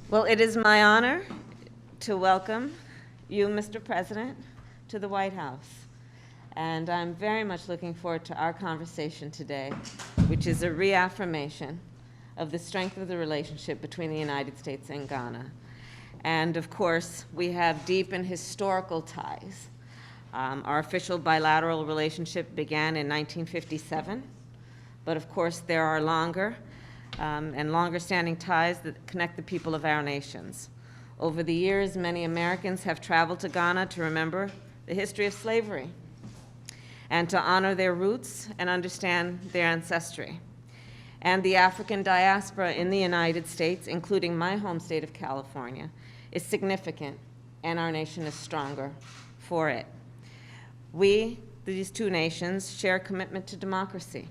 Well, it is my honor to welcome you, Mr. President, to the White House. And I'm very much looking forward to our conversation today, which is a reaffirmation of the strength of the relationship between the United States and Ghana. And of course, we have deep and historical ties. Our official bilateral relationship began in 1957, but of course there are longer and longer-standing ties that connect the people of our nations. Over the years, many Americans have traveled to Ghana to remember the history of slavery and to honor their roots and understand their ancestry. And the African diaspora in the United States, including my home state of California, is significant, and our nation is stronger for it. We, these two nations, share a commitment to democracy.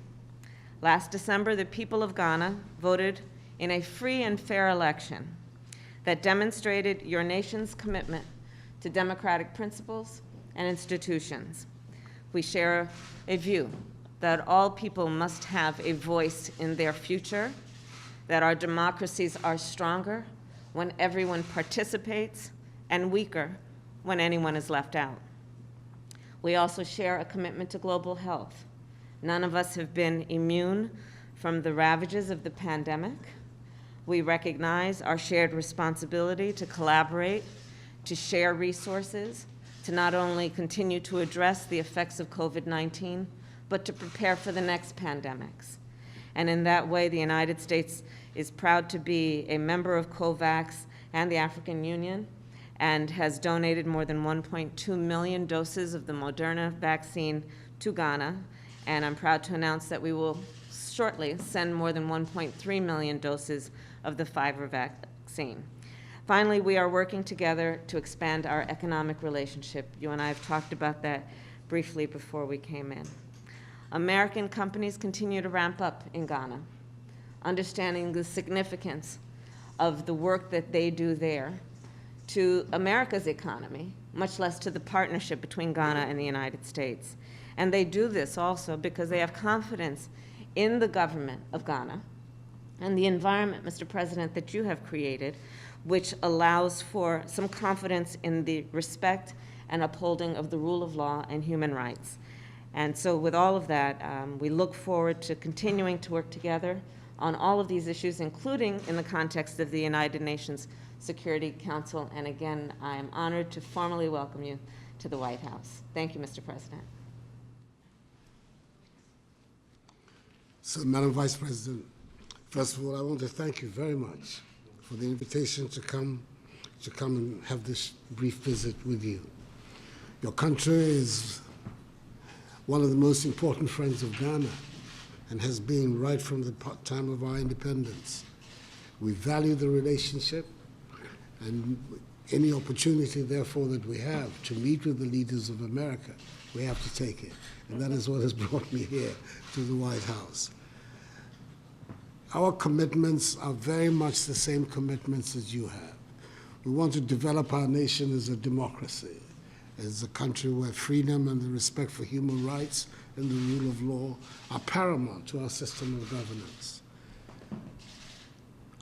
Last December, the people of Ghana voted in a free and fair election that demonstrated your nation's commitment to democratic principles and institutions. We share a view that all people must have a voice in their future, that our democracies are stronger when everyone participates and weaker when anyone is left out. We also share a commitment to global health. None of us have been immune from the ravages of the pandemic. We recognize our shared responsibility to collaborate, to share resources, to not only continue to address the effects of COVID-19, but to prepare for the next pandemics. And in that way, the United States is proud to be a member of COVAX and the African Union, and has donated more than 1.2 million doses of the Moderna vaccine to Ghana. And I'm proud to announce that we will shortly send more than 1.3 million doses of the Pfizer vaccine. Finally, we are working together to expand our economic relationship. You and I have talked about that briefly before we came in. American companies continue to ramp up in Ghana, understanding the significance of the work that they do there to America's economy, much less to the partnership between Ghana and the United States. And they do this also because they have confidence in the government of Ghana and the environment, Mr. President, that you have created, which allows for some confidence in the respect and upholding of the rule of law and human rights. And so with all of that, we look forward to continuing to work together on all of these issues, including in the context of the United Nations Security Council. And again, I am honored to formally welcome you to the White House. Thank you, Mr. President. So, Madam Vice President, first of all, I want to thank you very much for the invitation to come and have this brief visit with you. Your country is one of the most important friends of Ghana and has been right from the time of our independence. We value the relationship, and any opportunity, therefore, that we have to meet with the leaders of America, we have to take it. And that is what has brought me here to the White House. Our commitments are very much the same commitments as you have. We want to develop our nation as a democracy, as a country where freedom and the respect for human rights and the rule of law are paramount to our system of governance.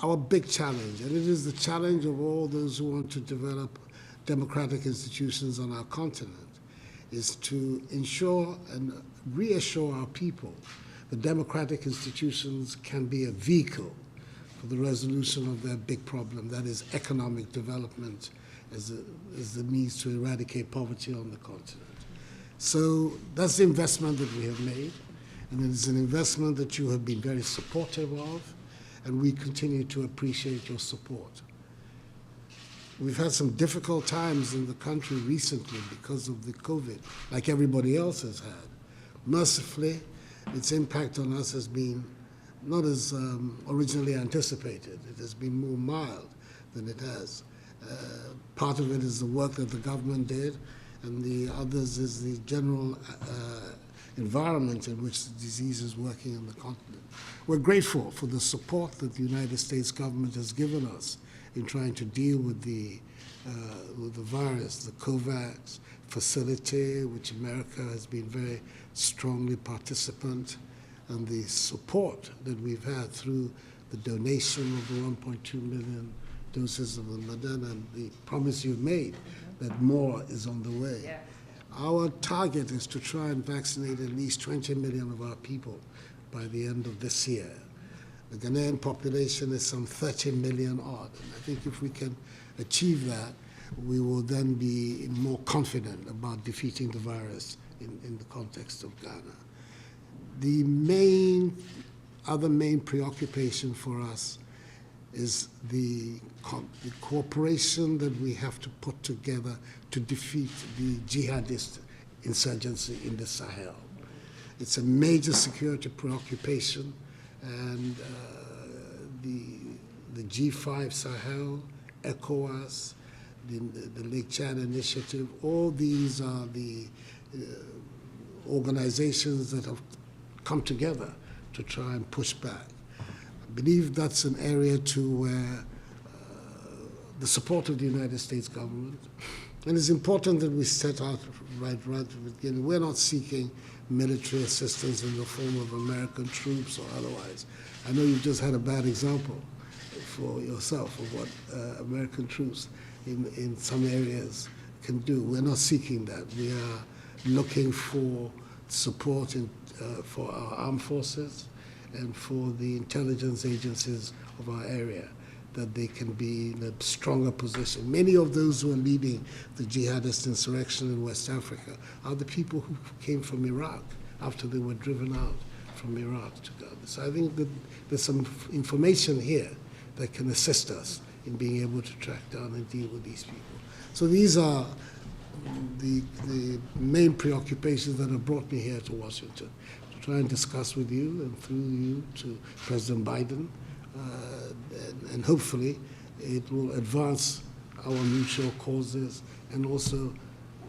Our big challenge, and it is the challenge of all those who want to develop democratic institutions on our continent, is to ensure and reassure our people that democratic institutions can be a vehicle for the resolution of their big problem, that is economic development as the means to eradicate poverty on the continent. So that's the investment that we have made, and it is an investment that you have been very supportive of, and we continue to appreciate your support. We've had some difficult times in the country recently because of the COVID, like everybody else has had. Mercifully, its impact on us has been not as originally anticipated. It has been more mild than it has. Part of it is the work that the government did, and the others is the general environment in which the disease is working on the continent. We're grateful for the support that the United States government has given us in trying to deal with the virus, the COVAX facility, which America has been very strongly participant, and the support that we've had through the donation of the 1.2 million doses of the Moderna and the promise you've made that more is on the way. Yeah. Our target is to try and vaccinate at least 20 million of our people by the end of this year. The Ghanaian population is some 30 million odd. And I think if we can achieve that, we will then be more confident about defeating the virus in the context of Ghana. The other main preoccupation for us is the cooperation that we have to put together to defeat the jihadist insurgency in the Sahel. It's a major security preoccupation, and the G5 Sahel, ECOWAS, the Lake Chad Initiative, all these are the organizations that have come together to try and push back. I believe that's an area where the support of the United States government, and it's important that we set out right from the beginning. We're not seeking military assistance in the form of American troops or otherwise. I know you've just had a bad example for yourself of what American troops in some areas can do. We're not seeking that. We are looking for support for our armed forces and for the intelligence agencies of our area, that they can be in a stronger position. Many of those who are leading the jihadist insurrection in West Africa are the people who came from Iraq after they were driven out from Iraq to Ghana. So I think that there's some information here that can assist us in being able to track down and deal with these people. So these are the main preoccupations that have brought me here to Washington, to try and discuss with you and through you to President Biden, and hopefully it will advance our mutual causes and also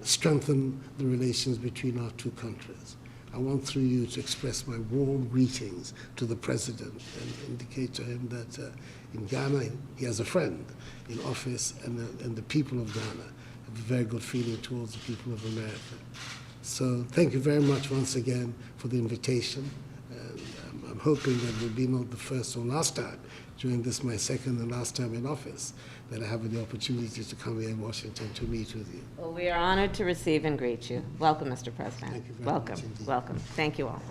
strengthen the relations between our two countries. I want through you to express my warm greetings to the President and indicate to him that in Ghana he has a friend in office, and the people of Ghana have a very good feeling towards the people of America. So thank you very much once again for the invitation. And I'm hoping that it will be not the first or last time during this, my second and last time in office, that I have the opportunity to come here in Washington to meet with you. Well, we are honored to receive and greet you. Welcome, Mr. President. Thank you very Welcome, much indeed. welcome. Thank you all.